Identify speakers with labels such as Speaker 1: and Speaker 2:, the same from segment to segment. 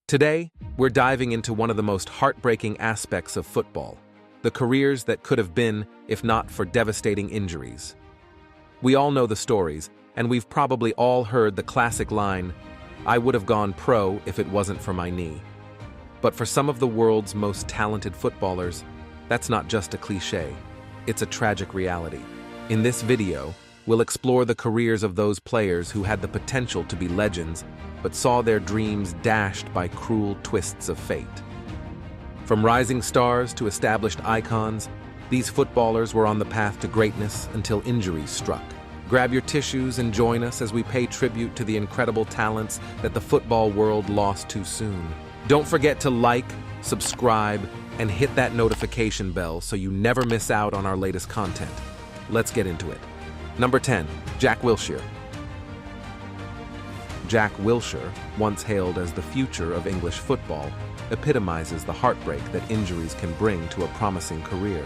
Speaker 1: Today, we're diving into one of the most heartbreaking aspects of football, the careers that could have been, if not for devastating injuries. We all know the stories, and we've probably all heard the classic line, "I would have gone pro if it wasn't for my knee." But for some of the world's most talented footballers, that's not just a cliché, it's a tragic reality. In this video, we'll explore the careers of those players who had the potential to be legends, but saw their dreams dashed by cruel twists of fate. From rising stars to established icons, these footballers were on the path to greatness until injuries struck. Grab your tissues and join us as we pay tribute to the incredible talents that the football world lost too soon. Don't forget to like, subscribe, and hit that notification bell so you never miss out on our latest content. Let's get into it. Number 10, Jack Wilshire. Jack Wilshire, once hailed as the future of English football, epitomizes the heartbreak that injuries can bring to a promising career.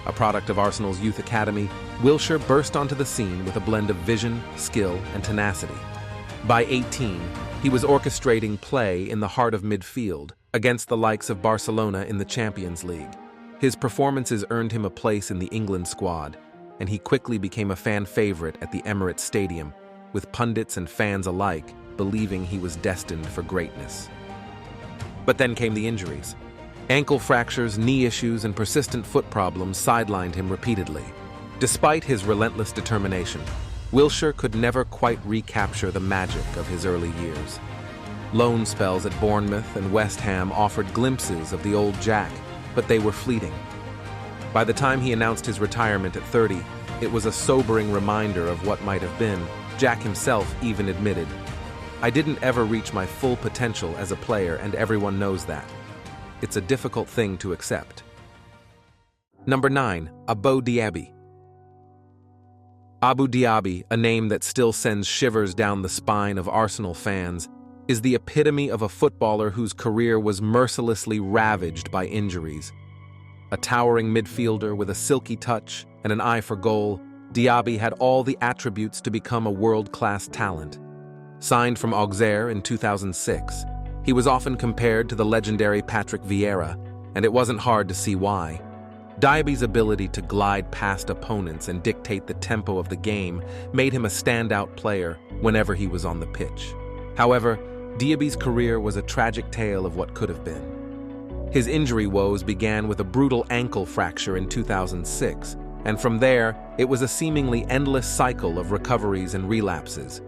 Speaker 1: A product of Arsenal's youth academy, Wilshire burst onto the scene with a blend of vision, skill, and tenacity. By 18, he was orchestrating play in the heart of midfield against the likes of Barcelona in the Champions League. His performances earned him a place in the England squad, and he quickly became a fan favorite at the Emirates Stadium, with pundits and fans alike believing he was destined for greatness. But then came the injuries. Ankle fractures, knee issues, and persistent foot problems sidelined him repeatedly. Despite his relentless determination, Wilshire could never quite recapture the magic of his early years. Loan spells at Bournemouth and West Ham offered glimpses of the old Jack, but they were fleeting. By the time he announced his retirement at 30, it was a sobering reminder of what might have been. Jack himself even admitted, "I didn't ever reach my full potential as a player, and everyone knows that. It's a difficult thing to accept." Number 9, Adil Diabi. Adil Diabi, a name that still sends shivers down the spine of Arsenal fans, is the epitome of a footballer whose career was mercilessly ravaged by injuries. A towering midfielder with a silky touch and an eye for goal, Diaby had all the attributes to become a world-class talent. Signed from Auxerre in 2006, he was often compared to the legendary Patrick Vieira, and it wasn't hard to see why. Diaby's ability to glide past opponents and dictate the tempo of the game made him a standout player whenever he was on the pitch. However, Diaby's career was a tragic tale of what could have been. His injury woes began with a brutal ankle fracture in 2006, and from there, it was a seemingly endless cycle of recoveries and relapses.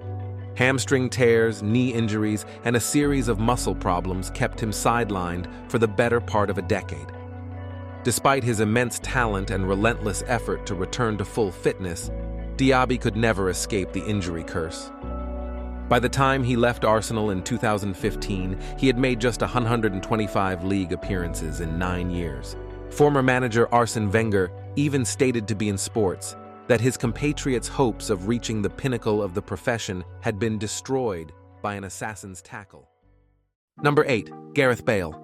Speaker 1: Hamstring tears, knee injuries, and a series of muscle problems kept him sidelined for the better part of a decade. Despite his immense talent and relentless effort to return to full fitness, Diaby could never escape the injury curse. By the time he left Arsenal in 2015, he had made just 125 league appearances in 9 years. Former manager Arsene Wenger even stated to beIN Sports that his compatriots' hopes of reaching the pinnacle of the profession had been destroyed by an assassin's tackle. Number 8, Gareth Bale.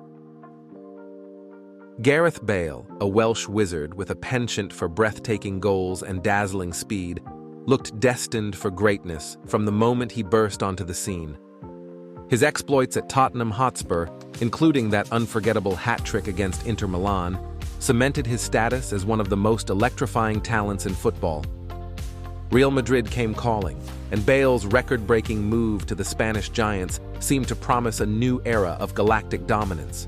Speaker 1: Gareth Bale, a Welsh wizard with a penchant for breathtaking goals and dazzling speed, looked destined for greatness from the moment he burst onto the scene. His exploits at Tottenham Hotspur, including that unforgettable hat-trick against Inter Milan, cemented his status as one of the most electrifying talents in football. Real Madrid came calling, and Bale's record-breaking move to the Spanish giants seemed to promise a new era of galactic dominance.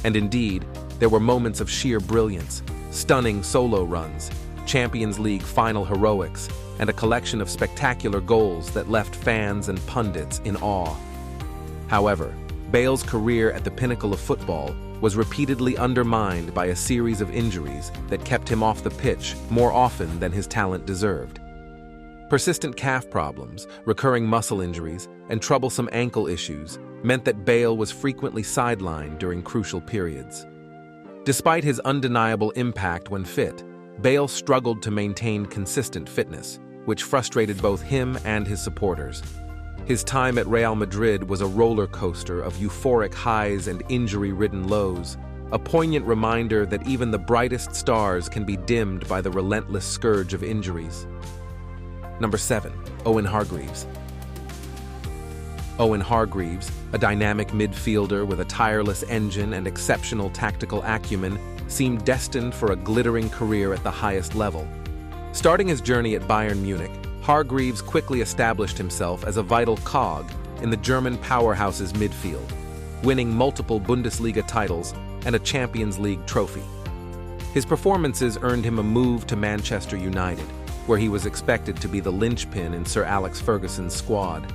Speaker 1: And indeed, there were moments of sheer brilliance, stunning solo runs, Champions League final heroics, and a collection of spectacular goals that left fans and pundits in awe. However, Bale's career at the pinnacle of football was repeatedly undermined by a series of injuries that kept him off the pitch more often than his talent deserved. Persistent calf problems, recurring muscle injuries, and troublesome ankle issues meant that Bale was frequently sidelined during crucial periods. Despite his undeniable impact when fit, Bale struggled to maintain consistent fitness, which frustrated both him and his supporters. His time at Real Madrid was a roller coaster of euphoric highs and injury-ridden lows, a poignant reminder that even the brightest stars can be dimmed by the relentless scourge of injuries. Number 7, Owen Hargreaves. Owen Hargreaves, a dynamic midfielder with a tireless engine and exceptional tactical acumen, seemed destined for a glittering career at the highest level. Starting his journey at Bayern Munich, Hargreaves quickly established himself as a vital cog in the German powerhouse's midfield, winning multiple Bundesliga titles and a Champions League trophy. His performances earned him a move to Manchester United, where he was expected to be the linchpin in Sir Alex Ferguson's squad.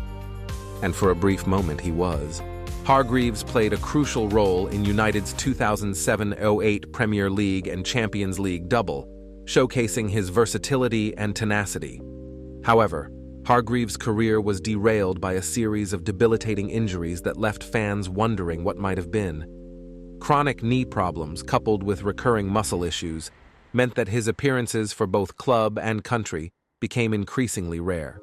Speaker 1: And for a brief moment he was. Hargreaves played a crucial role in United's 2007-08 Premier League and Champions League double, showcasing his versatility and tenacity. However, Hargreaves' career was derailed by a series of debilitating injuries that left fans wondering what might have been. Chronic knee problems, coupled with recurring muscle issues, meant that his appearances for both club and country became increasingly rare.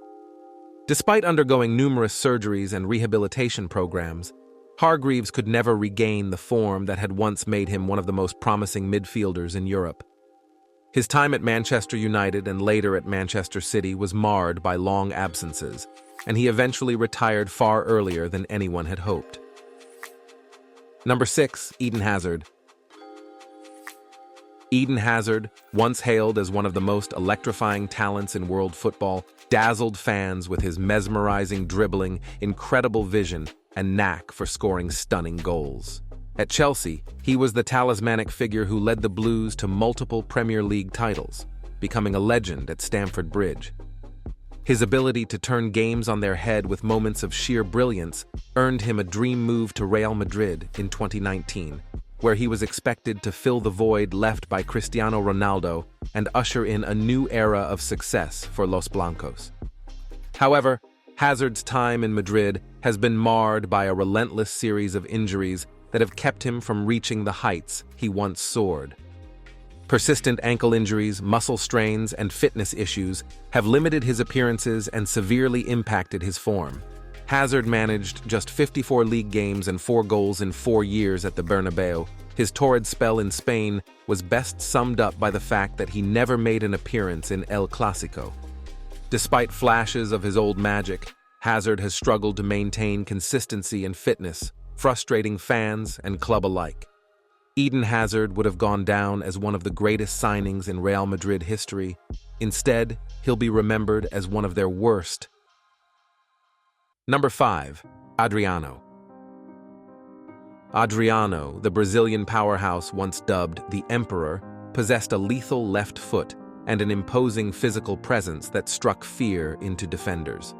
Speaker 1: Despite undergoing numerous surgeries and rehabilitation programs, Hargreaves could never regain the form that had once made him one of the most promising midfielders in Europe. His time at Manchester United and later at Manchester City was marred by long absences, and he eventually retired far earlier than anyone had hoped. Number 6, Eden Hazard. Eden Hazard, once hailed as one of the most electrifying talents in world football, dazzled fans with his mesmerizing dribbling, incredible vision, and knack for scoring stunning goals. At Chelsea, he was the talismanic figure who led the Blues to multiple Premier League titles, becoming a legend at Stamford Bridge. His ability to turn games on their head with moments of sheer brilliance earned him a dream move to Real Madrid in 2019, where he was expected to fill the void left by Cristiano Ronaldo and usher in a new era of success for Los Blancos. However, Hazard's time in Madrid has been marred by a relentless series of injuries that have kept him from reaching the heights he once soared. Persistent ankle injuries, muscle strains, and fitness issues have limited his appearances and severely impacted his form. Hazard managed just 54 league games and 4 goals in 4 years at the Bernabeu. His torrid spell in Spain was best summed up by the fact that he never made an appearance in El Clásico. Despite flashes of his old magic, Hazard has struggled to maintain consistency and fitness, frustrating fans and club alike. Eden Hazard would have gone down as one of the greatest signings in Real Madrid history. Instead, he'll be remembered as one of their worst. Number 5, Adriano. Adriano, the Brazilian powerhouse once dubbed the Emperor, possessed a lethal left foot and an imposing physical presence that struck fear into defenders.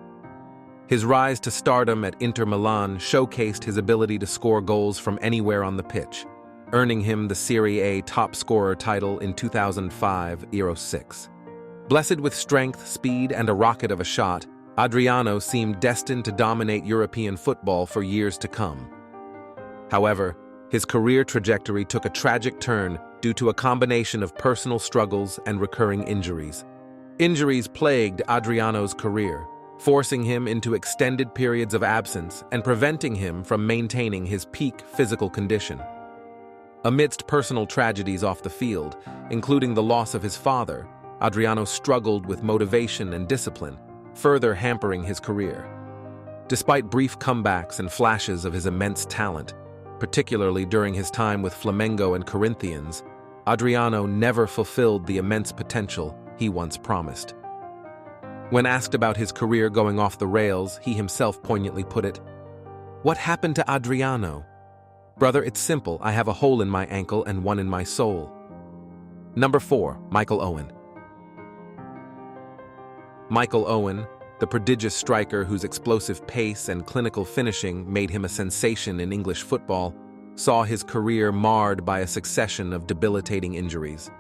Speaker 1: His rise to stardom at Inter Milan showcased his ability to score goals from anywhere on the pitch, earning him the Serie A top scorer title in 2005-06. Blessed with strength, speed, and a rocket of a shot, Adriano seemed destined to dominate European football for years to come. However, his career trajectory took a tragic turn due to a combination of personal struggles and recurring injuries. Injuries plagued Adriano's career, forcing him into extended periods of absence and preventing him from maintaining his peak physical condition. Amidst personal tragedies off the field, including the loss of his father, Adriano struggled with motivation and discipline, further hampering his career. Despite brief comebacks and flashes of his immense talent, particularly during his time with Flamengo and Corinthians, Adriano never fulfilled the immense potential he once promised. When asked about his career going off the rails, he himself poignantly put it, "What happened to Adriano? Brother, it's simple. I have a hole in my ankle and one in my soul." Number 4, Michael Owen. Michael Owen, the prodigious striker whose explosive pace and clinical finishing made him a sensation in English football, saw his career marred by a succession of debilitating injuries.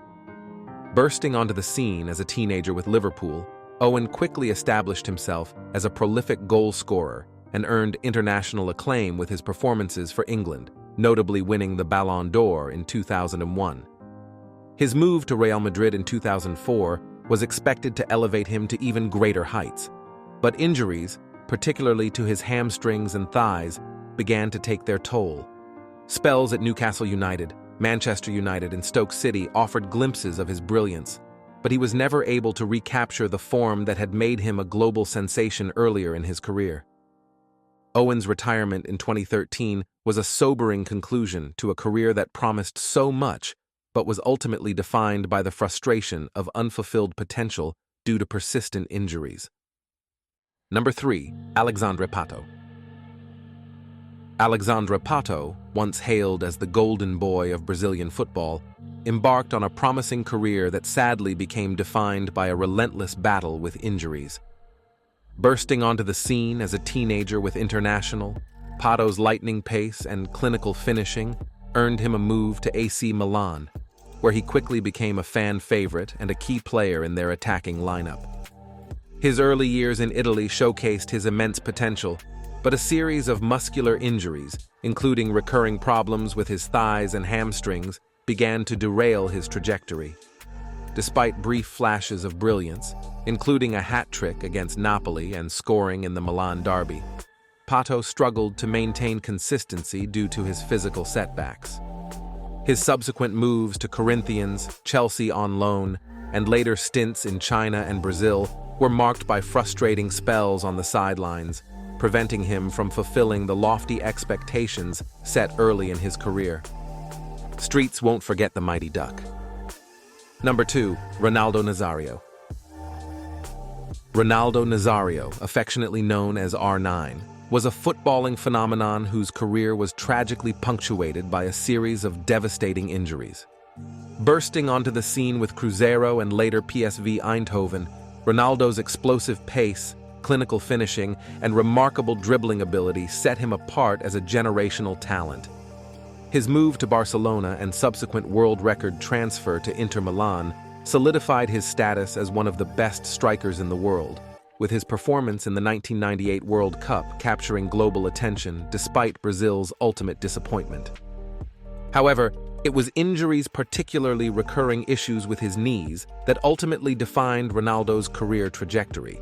Speaker 1: Bursting onto the scene as a teenager with Liverpool, Owen quickly established himself as a prolific goal scorer and earned international acclaim with his performances for England, notably winning the Ballon d'Or in 2001. His move to Real Madrid in 2004 was expected to elevate him to even greater heights, but injuries, particularly to his hamstrings and thighs, began to take their toll. Spells at Newcastle United, Manchester United, and Stoke City offered glimpses of his brilliance, but he was never able to recapture the form that had made him a global sensation earlier in his career. Owen's retirement in 2013 was a sobering conclusion to a career that promised so much but was ultimately defined by the frustration of unfulfilled potential due to persistent injuries. Number 3. Alexandre Pato. Alexandre Pato, once hailed as the golden boy of Brazilian football, embarked on a promising career that sadly became defined by a relentless battle with injuries. Bursting onto the scene as a teenager with international, Pato's lightning pace and clinical finishing earned him a move to AC Milan, where he quickly became a fan favorite and a key player in their attacking lineup. His early years in Italy showcased his immense potential, but a series of muscular injuries, including recurring problems with his thighs and hamstrings, began to derail his trajectory. Despite brief flashes of brilliance, including a hat-trick against Napoli and scoring in the Milan derby, Pato struggled to maintain consistency due to his physical setbacks. His subsequent moves to Corinthians, Chelsea on loan, and later stints in China and Brazil were marked by frustrating spells on the sidelines, preventing him from fulfilling the lofty expectations set early in his career. Streets won't forget the mighty duck. Number 2. Ronaldo Nazario. Ronaldo Nazario, affectionately known as R9, was a footballing phenomenon whose career was tragically punctuated by a series of devastating injuries. Bursting onto the scene with Cruzeiro and later PSV Eindhoven, Ronaldo's explosive pace, clinical finishing, and remarkable dribbling ability set him apart as a generational talent. His move to Barcelona and subsequent world record transfer to Inter Milan solidified his status as one of the best strikers in the world, with his performance in the 1998 World Cup capturing global attention despite Brazil's ultimate disappointment. However, it was injuries, particularly recurring issues with his knees, that ultimately defined Ronaldo's career trajectory.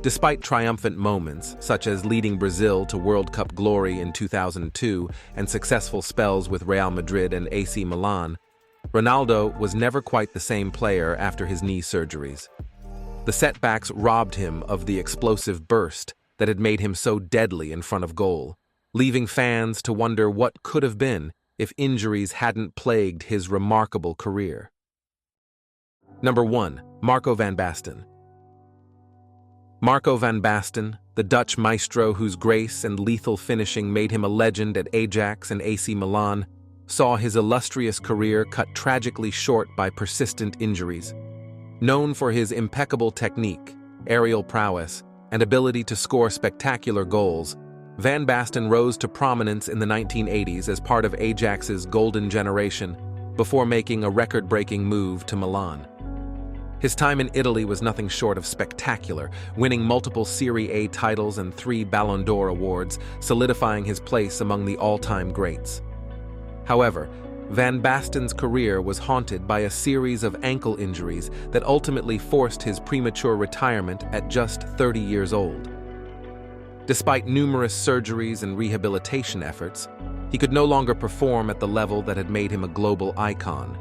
Speaker 1: Despite triumphant moments, such as leading Brazil to World Cup glory in 2002 and successful spells with Real Madrid and AC Milan, Ronaldo was never quite the same player after his knee surgeries. The setbacks robbed him of the explosive burst that had made him so deadly in front of goal, leaving fans to wonder what could have been if injuries hadn't plagued his remarkable career. Number 1. Marco van Basten. Marco van Basten, the Dutch maestro whose grace and lethal finishing made him a legend at Ajax and AC Milan, saw his illustrious career cut tragically short by persistent injuries. Known for his impeccable technique, aerial prowess, and ability to score spectacular goals, Van Basten rose to prominence in the 1980s as part of Ajax's golden generation before making a record-breaking move to Milan. His time in Italy was nothing short of spectacular, winning multiple Serie A titles and 3 Ballon d'Or awards, solidifying his place among the all-time greats. However, Van Basten's career was haunted by a series of ankle injuries that ultimately forced his premature retirement at just 30 years old. Despite numerous surgeries and rehabilitation efforts, he could no longer perform at the level that had made him a global icon.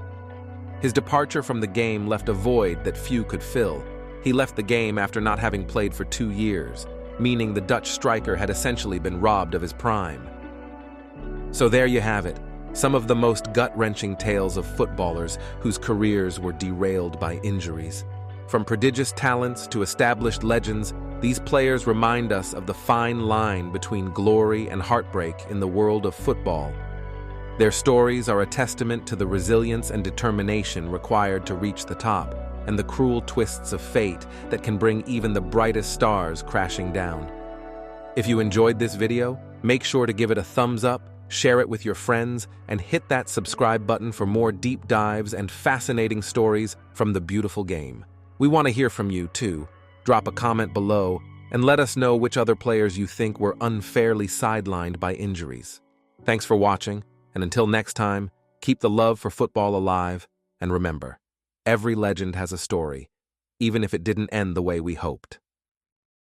Speaker 1: His departure from the game left a void that few could fill. He left the game after not having played for 2 years, meaning the Dutch striker had essentially been robbed of his prime. So there you have it, some of the most gut-wrenching tales of footballers whose careers were derailed by injuries. From prodigious talents to established legends, these players remind us of the fine line between glory and heartbreak in the world of football. Their stories are a testament to the resilience and determination required to reach the top, and the cruel twists of fate that can bring even the brightest stars crashing down. If you enjoyed this video, make sure to give it a thumbs up, share it with your friends, and hit that subscribe button for more deep dives and fascinating stories from the beautiful game. We want to hear from you too. Drop a comment below and let us know which other players you think were unfairly sidelined by injuries. Thanks for watching. And until next time, keep the love for football alive, and remember, every legend has a story, even if it didn't end the way we hoped.